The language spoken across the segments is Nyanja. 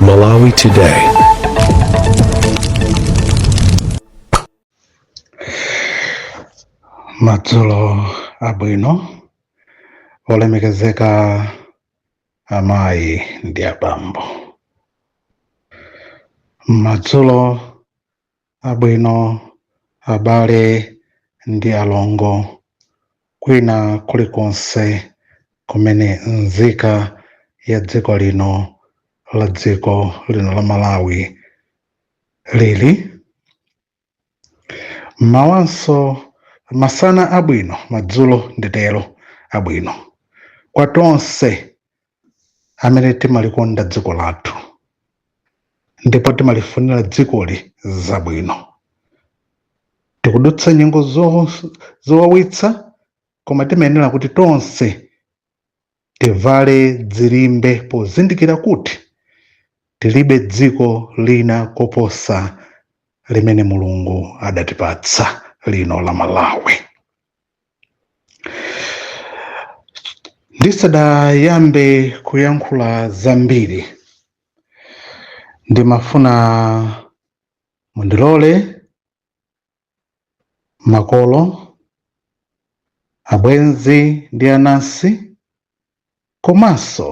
Malawi Today. Madzulo abwino olemekezeka amayi ndi abambo. Madzulo abwino abale ndi alongo kwina kulikonse kumene nzika ya dziko lino la Malawi lili. Mawanso masana abwino, madzulo nditero abwino kwa tonse amene timalikonda dziko lathu ndipo timalifunira dzikoli zabwino. Tikudutsa nyengo zowawitsa, koma timayenera kuti tonse tivale dzilimbe pozindikira kuti tilibe dziko lina koposa limene Mulungu adatipatsa, lino la Malawi. Ndisadayambe kuyankhula zambiri, ndimafuna mundilole makolo, abwenzi ndi anansi, komanso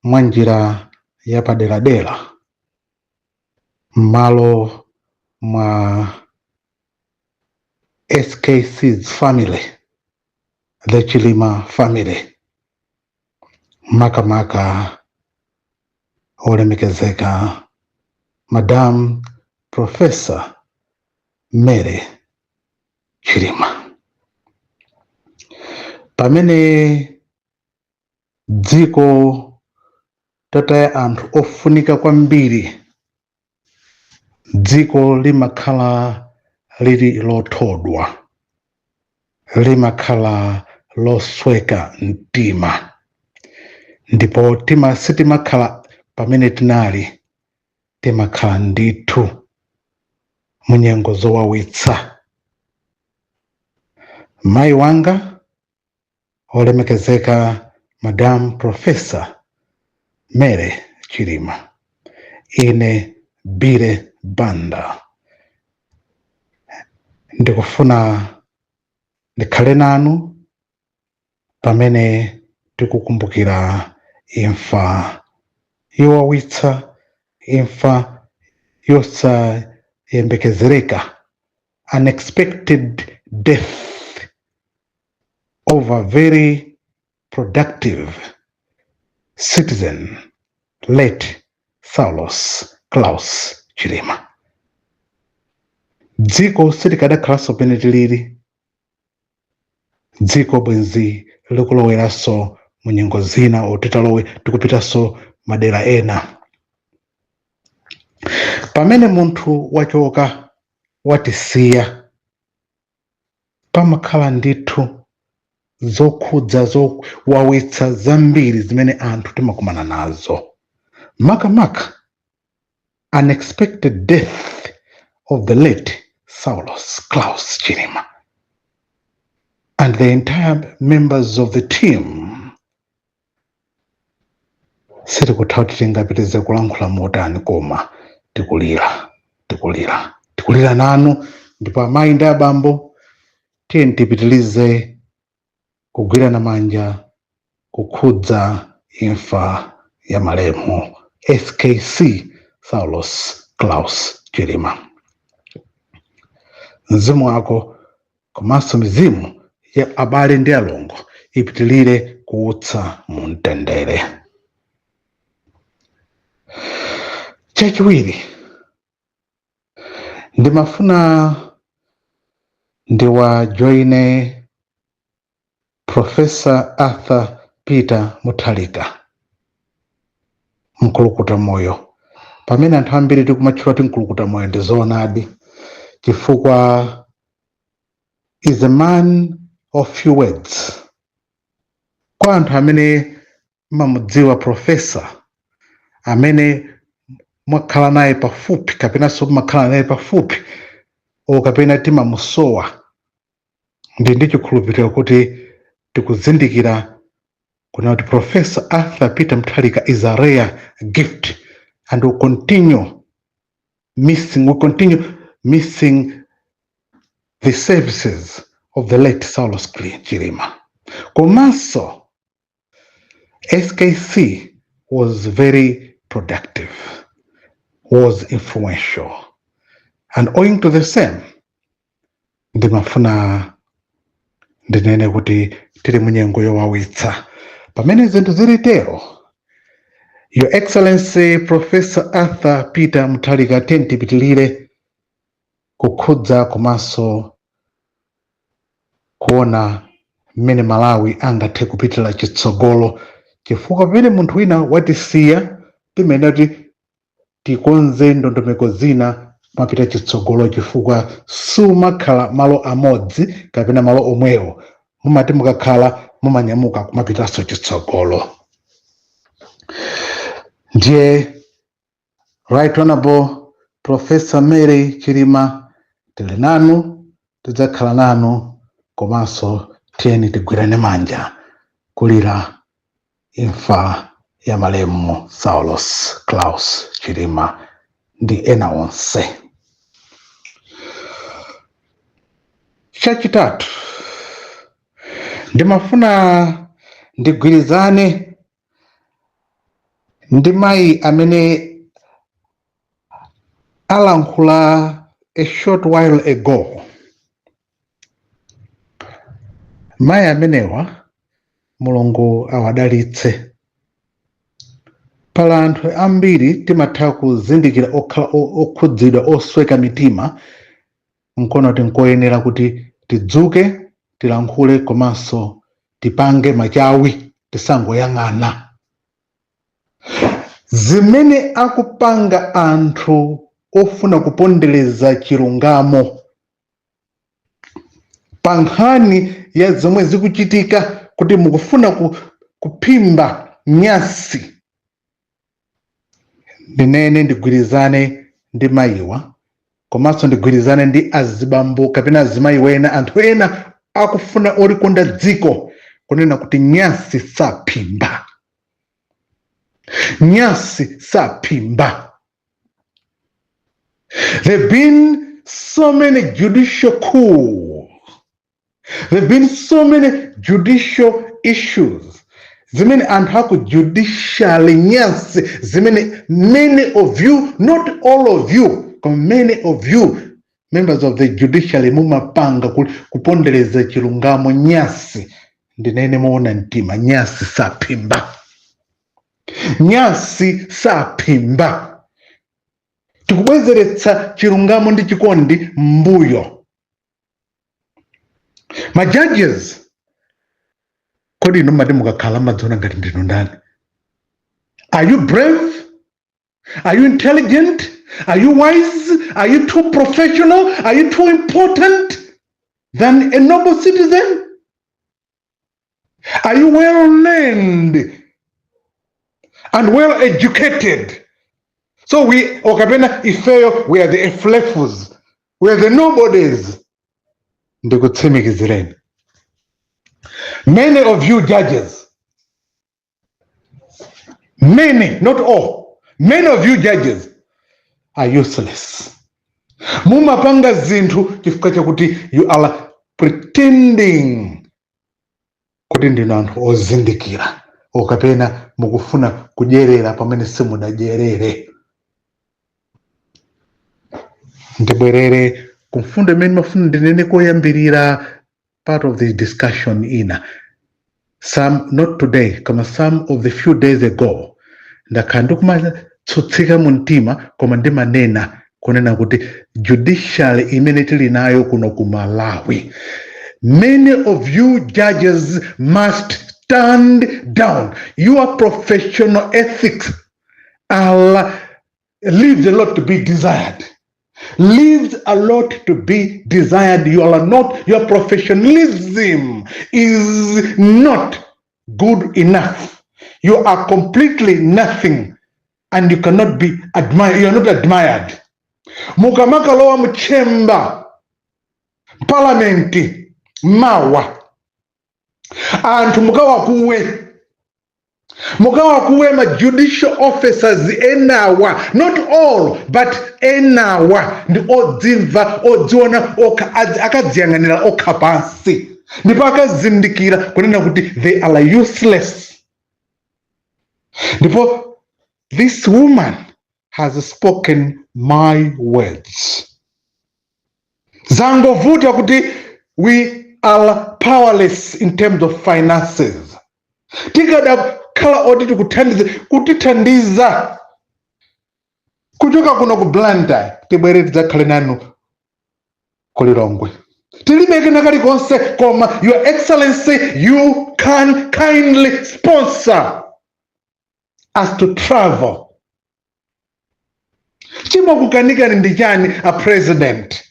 mwa njira yapaderadera m'malo mwa SKC's family, the Chilima family, makamaka olemekezeka Madam Professor Mary Chilima. Pamene dziko tataya anthu ofunika kwambiri, dziko limakhala lili lothodwa, limakhala losweka mtima, ndipo sitimakhala pamene tinali, timakhala ndithu munyengo zowawitsa. Mayi wanga olemekezeka Madam Professor Mary Chilima, ine Bire Banda, ndikufuna ndikhale nanu pamene tikukumbukira imfa yowawitsa, imfa yosayembekezereka, unexpected death of a very productive citizen, late Saulos Klaus Chilima. Dziko silikadakhalanso pene tilili, dziko bwenzi likuloweranso munyengo zina, otitalowe tikupitanso madera ena. Pamene munthu wachoka watisiya, pamakhala ndithu zokhudza zowawitsa zambiri zimene anthu timakumana nazo, makamaka unexpected death of the late Saulos Klaus Chilima and the entire members of the team. Sitikutha kuti tingapitirize kulankhula motani, koma tikulira nanu, ndipo amayi ndi abambo tiyeni tipitirize kugwirana manja kukhudza imfa ya malemu SKC Saulos Klaus Chilima. Mzimu wako komanso mizimu ya abale ndi alongo ipitilire kuutsa mu mtendere. Chachiwiri, ndimafuna ndiwajoine Professor Arthur Peter Mutharika, mkulukuta moyo. Pamene anthu ambiri tikumatchula kuti mkulukuta moyo ndi zoonadi, chifukwa is a man of few words. Kwa anthu amene mamudziwa professor, amene mwakhala naye pafupi, kapenanso mmakhala naye pafupi, kapena timamusowa, ndi chikhulupiriro kuti tikuzindikira kuna kuti Professor Arthur Peter Mutharika is a rare gift and will continue missing the services of the late Saulos Chilima. Komanso, SKC was very productive, was influential, and owing to the same, ndimafuna ndinene kuti tiri munyengo yowawitsa pamene zinthu zilitero. Your Excellency Professor Arthur Peter Mutharika tipitilire kukhudza komanso kuona mmene Malawi angathe kupitira chitsogolo, chifukwa pamene munthu wina watisiya timene tikonze ndondomeko zina mapita chitsogolo, chifukwa sumakhala malo amodzi kapena malo omwewo, mumati mukakhala mumanyamuka kumapitanso chitsogolo. Ndiye Right Honorable Professor Mary Chilima tili nanu, tidzakhala nanu, komanso tiyeni tigwirane manja kulira imfa ya malemu Saulos Klaus Chilima ndi ena onse. Chachitatu, ndimafuna ndigwirizane ndi mayi amene alankhula a short while ago. Mayi amenewa Mulungu awadalitse. Pala anthu ambiri timatha kuzindikira okhala okhudzidwa osweka mitima, nkono tinkoyenera kuti tidzuke tilankhule komanso tipange machawi tisangoyang'ana. Zimene akupanga anthu ofuna kupondereza chilungamo pa nkhani ya zomwe zikuchitika kuti mukufuna kuphimba nyasi. Ndinene ndigwirizane ndi mayiwa, komanso ndigwirizane ndi azibambo kapena azimayi wena, anthu ena akufuna olikonda dziko kunena kuti nyasi saphimba. Nyasi saphimba. There have been so many judicial coups. There have been so many judicial issues. Zimene anthu judicially nyasi, zimene many of you, not all of you, but many of you, members of the judiciary mumapanga kupondereza chilungamo nyasi. Ndinene muona ntima, nyasi saphimba. Nyasi saphimba. Tikubwezeretsa chilungamo ndi chikondi mbuyo. My judges, kodi ino mati mukakhala madzona ngati ndinu ndani? Are you brave? Are you intelligent? Are you wise? Are you too professional? Are you too important than a noble citizen? Are you well learned and well educated? So we, okapena ifeyo, we are the eflefus, we are the nobodies. Ndikutsimikizireni. Many of you judges, many, not all, many of you judges are useless. Mumapanga zinthu chifukwa chakuti you are pretending kuti ndinu anthu ozindikira, okapena mukufuna kudyerera pamene simunadyerere. Ndibwerere kumfundo imene mafuna ndinene koyambirira part of the discussion ina. Some, not today, kama some of the few days ago, ndakhandukuma tsutsika muntima koma ndimanena kunena kuti judicial imene tili nayo kuno ku Malawi. Many of you judges must stand down. Your professional ethics leaves a lot to be desired. Leaves a lot to be desired. You are not, your professionalism is not good enough. You are completely nothing and you cannot be admired. You are not admired. Mukamaka lowa mchemba parliamenti mawa anthu mukawa kuwe mugawa kuwema judicial officers enawa, not all but enawa ndi odzimva odziona akadziyanganira okha pansi ndipo akazindikira kunena kuti they are useless. Ndipo this woman has spoken my words. Zangovuta kuti we are powerless in terms of finances. Tikada kala oti kutithandiza kuchoka kuno ku Blantyre tibwere tidzakhale nanu kulilongwe. Tilibeke nakali konse koma your excellency you can kindly sponsor us to travel. Chimo kukanika ndi chani a president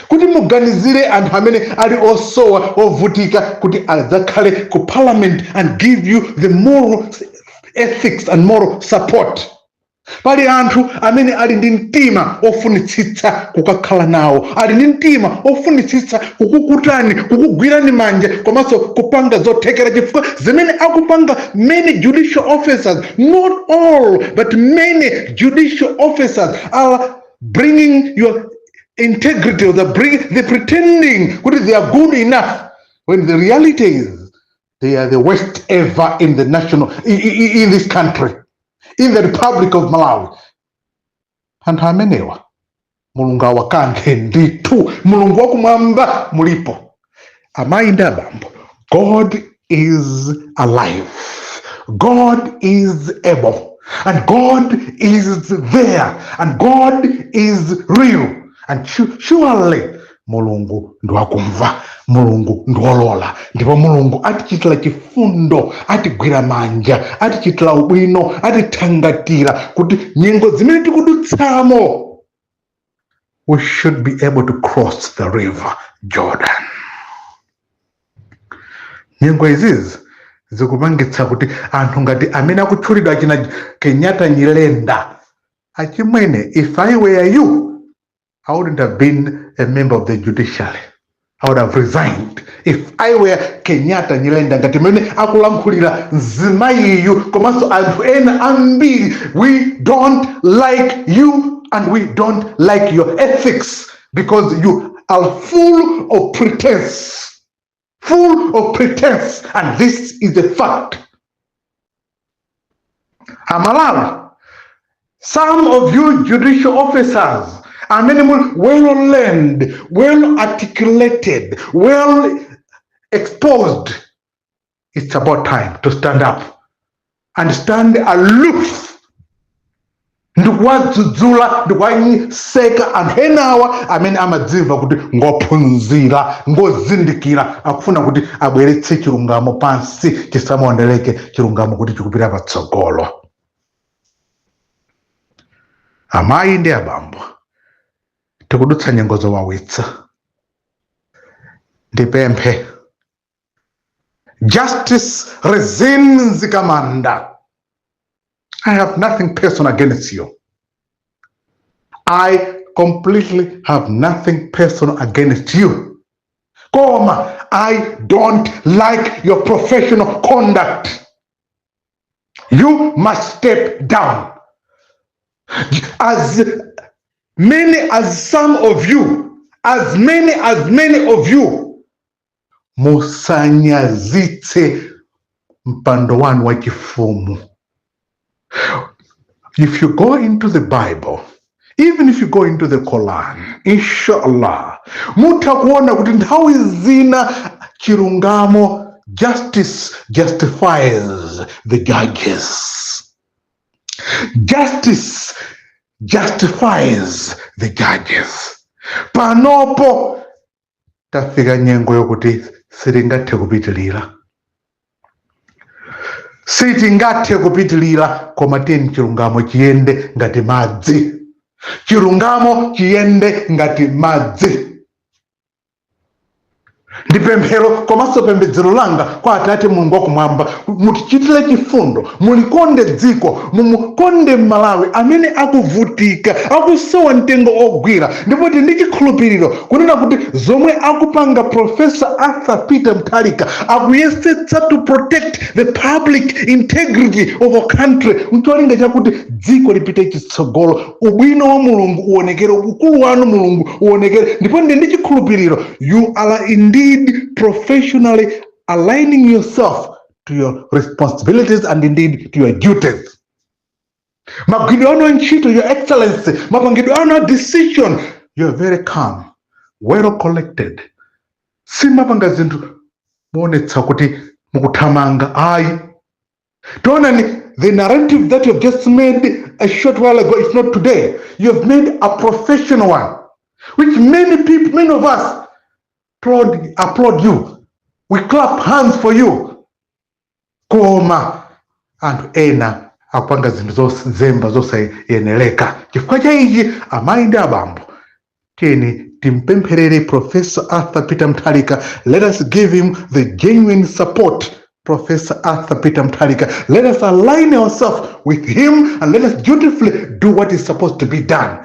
kuti muganizire anthu amene ali osowa ovutika kuti adzakhale ku parliament and give you the moral ethics and moral support. Pali anthu amene ali ndi mtima ofunitsitsa kukakhala nawo, ali ndi mtima ofunitsitsa kukukutani, kukugwirani manja komanso kupanga zothekera chifukwa zimene akupanga many judicial officers, not all but many judicial officers are bringing your integrity, or they're pretending that they are good enough when the reality is they are the worst ever in the in this country, in the Republic of Malawi. And hamenewa mulungu awakanthe nditu, mulungu wakumwamba mulipo. Amainda bambo, God is alive, God is able, and God is there, and God is real. And surely mulungu ndwakumva, mulungu ndwolola, ndipo mulungu atichitira chifundo, atigwira manja, atichitira ubwino, atithangatira kuti nyengo zimene tikudutsamo we should be able to cross the river Jordan. Nyengo izizi zikupangitsa kuti anthu ngati amene akutchulidwa achina Kenyatta Nyirenda achimwene, if I were you, I wouldn't have been a member of the judiciary. I would have resigned. If I were Kenyatta Nyirenda ngati mene akulankhulira nzimayiyu komanso anthu ena ambiri, we don't like you and we don't like your ethics because you are full of pretense. Full of pretense, and this is a fact. Amalawi, some of you judicial officers are many well learned, well articulated, well exposed. It's about time to stand up and stand aloof. Ndikwadzudzula, ndikwanyiseka anthu enawa amene amadzimva kuti ngophunzira, ngozindikira, akufuna kuti abweretse chilungamo pansi, chisamaoneleke chilungamo kuti chikupita patsogolo. Amayi ndi abambo, tikudutsa nyengo zowawitsa. Ndipemphe Justice Rezin Nzikamanda, I have nothing personal against you. I completely have nothing personal against you. I don't like your professional conduct. You must step down. As many as some of you, as many of you, musanyazitse mpando wanu wa chifumu. If you go into the Bible, even if you go into the Quran, inshallah, mutakuona kuti nthawi zina chilungamo, justice justifies the judges. Justice justifies the judges. Panopo tafika nyengo yokuti sitingathe kupitilira. Sitingathe kupitilira koma tiyeni chilungamo chiyende ngati madzi. Chilungamo chiyende ngati madzi. Ndipemphero komanso pembedzero langa kwa Atate Mulungu wakumwamba, mutichitire chifundo, mulikonde dziko, mumukonde Malawi amene akuvutika, akusowa mtengo ogwira, ndipo ndi chikhulupiriro kunena kuti zomwe akupanga Professor Arthur Peter Mutharika akuyesetsa to protect the public integrity of our country, mcholinga chakuti dziko lipite chitsogolo, ubwino wa Mulungu uonekere, ukulu wanu Mulungu uonekere, ndipo ndi chikhulupiriro you are indeed professionally aligning yourself to your responsibilities and indeed to your duties. Magwidwe ano ntchito, Your Excellency, mapangidwe ano decision, you are very calm, well collected. Simapanga zinthu muonetsa kuti mukuthamanga ayi. Tonani, the narrative that you have just made a short while ago is not today. You have made a professional one, which many people, many of us applaud you. We clap hands for you. Koma anthu ena akupanga zinthu zemba zosayeneleka. Chifukwa cha ichi amayi ndi abambo tiyeni timpempherere Professor Arthur Peter Mutharika. Let us give him the genuine support. Professor Arthur Peter Mutharika, let us align ourselves with him and let us dutifully do what is supposed to be done.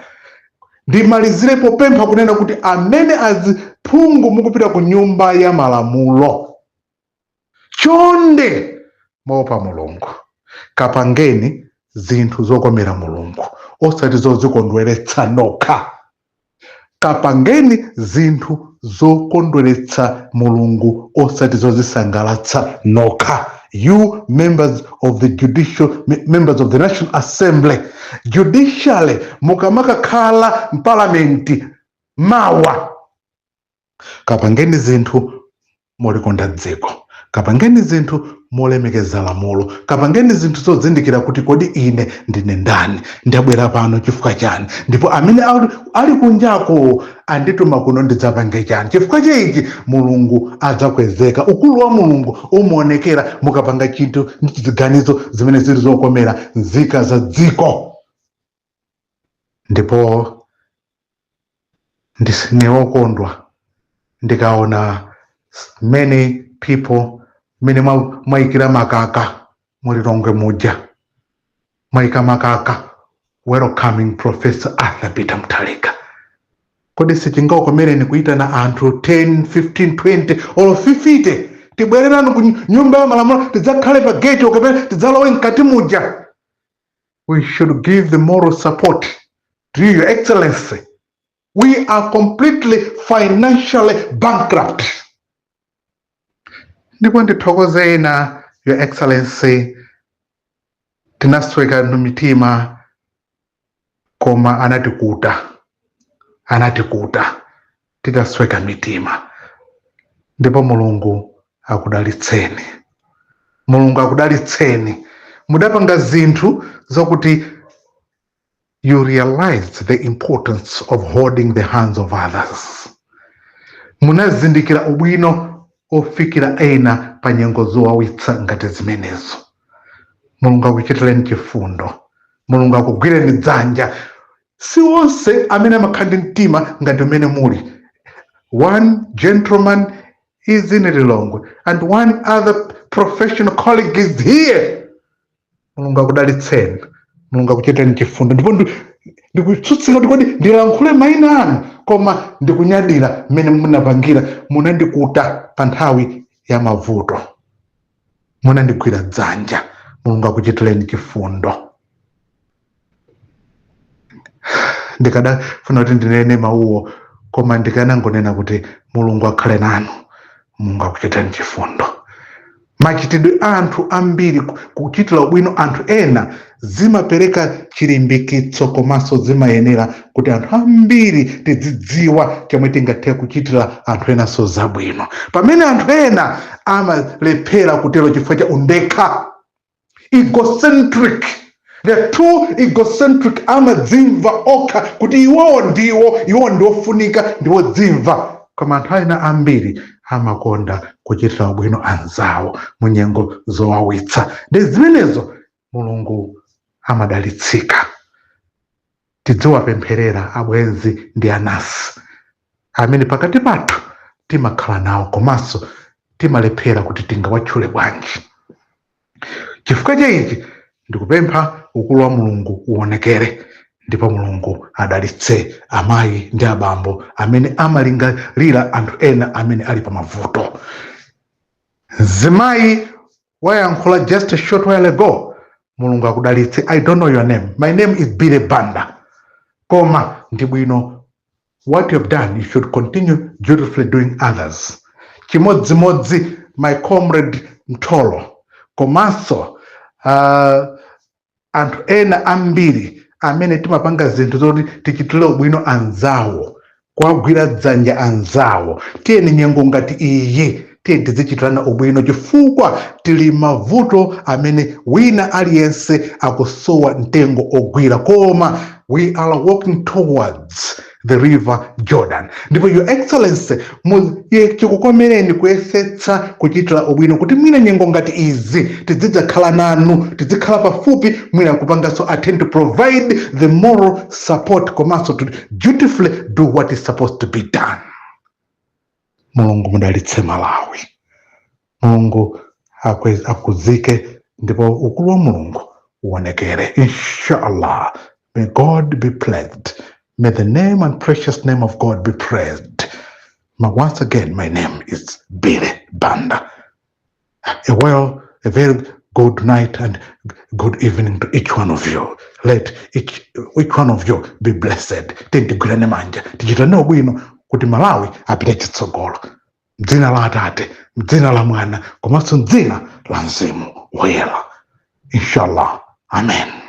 Ndimalizire popempha kunena kuti amene aziphungu mukupita ku nyumba ya malamulo, chonde moopa Mulungu, kapangeni zinthu zokomera Mulungu, osati zozikondweretsa nokha. Kapangeni zinthu zokondweretsa Mulungu, osati zozisangalatsa nokha. You members of the members of the National Assembly, judicially mukamakakhala mparlamenti mawa, kapangeni zinthu molikonda dziko, kapangeni zinthu molemekeza lamulo, kapangeni zinthu zozindikira kuti kodi ine ndine ndani, ndabwera pano chifukwa chani, ndipo amene ali kunjako andituma kuno ndidzapange chani. Chifukwa chaichi Mulungu adzakwezeka, ukulu wa Mulungu umaonekera mukapanga chinthu ndi ziganizo zimene zili zokomera nzika za dziko. Ndipo ndinewokondwa ndikaona many people, mene mwaikira makaka mulilongwe muja, mwaika makaka welcoming Professor Arthur Peter Mutharika. Kodi sichingakomereni kuitana anthu 10, 15, 20 or 50 tibwererani ku nyumba ya malamulo, tidzakhale pa gate okapena tidzalowe mkati muja. We should give the moral support to you, Your Excellency. We are completely financially bankrupt. Ndipo ndithokoze ena, Your Excellency, tinasweka mitima koma anatikuta tikasweka mitima. Ndipo Mulungu akudalitseni, Mulungu akudalitseni. Mudapanga zinthu zokuti you realize the importance of holding the hands of others. Munazindikira ubwino ofikira ena pa nyengo zowawitsa ngati zimenezo. Mulungu akuchitireni chifundo, Mulungu akugwireni dzanja. Si onse amene amakhandi mtima ngati umene muli. One gentleman is in Lilongwe and one other professional colleague is here. Mulungu akudalitseni, Mulungu akuchitireni chifundo. Ndipo ndikutsutsika kuti kodi ndilankhule mayina anu, koma ndikunyadira mmene munapangira, munandikuta pa nthawi ya mavuto, munandigwira dzanja. Mulungu akuchitireni chifundo. Ndikadafuna kuti ndinene mawuwo, koma ndikanangonena kuti Mulungu akhale nanu, Mulungu akuchitireni chifundo. Machitidwe anthu ambiri kuchitira ubwino anthu ena zimapereka chilimbikitso komanso zimayenera kuti anthu ambiri tidzidziwa chomwe tingathe kuchitira anthu ena so zabwino. Pamene anthu ena amalephera kutero chifukwa cha undekha, egocentric, they are too egocentric, amadzimva okha kuti iwo ndiofunika, ndiwo dzimva. Koma anthu ena ambiri amakonda kuchitira ubwino anzawo munyengo zowawitsa. Ndi zimenezo Mulungu amadalitsika. Tidziwapempherera abwenzi ndi anasi amene pakati pathu timakhala nawo komanso timalephera kuti tingawatchule bwanji. Chifukwa chaichi ndikupempha ukulu wa Mulungu uonekere, ndipo Mulungu adalitse amayi ndi abambo amene amalingalira anthu ena amene ali pa mavuto. Zimayi wayankhula just a short while ago, Mulungu akudalitse. I don't know your name. My name is Billy Banda. Koma ndi bwino, what you have done, you should continue dutifully doing others. Chimodzimodzi my comrade Mtolo, komanso anthu ena ambiri amene timapanga zinthu zoti tichitire ubwino anzawo, kuwagwira dzanja anzawo. Tiyeni nyengo ngati iyi tiye tizichitirana ubwino, chifukwa tili mavuto amene wina aliyense akusowa mtengo ogwira, koma we are walking towards the river Jordan. Ndipo Your Excellency chikukomereni kuyesetsa kuchitira ubwino kuti mwina nyengo ngati izi tizidzakhala nanu, tizikhala pafupi, mwina kupanganso attend to provide the moral support komanso to dutifully do what is supposed to be done. Mulungu mudalitse Malawi. Mulungu akuzike, ndipo ukulu wa Mulungu uonekere. Inshallah. May God be praised. May the name and precious name of God be praised. Once again, my name is Billy Banda. A very good night and good evening to each one of you. Let each one of you be blessed. Tindigulane manja, tichitane ubwino kuti Malawi apite chitsogolo. M'dzina la Atate, m'dzina la Mwana, komanso m'dzina la Mzimu Woyera. Inshallah. Amen.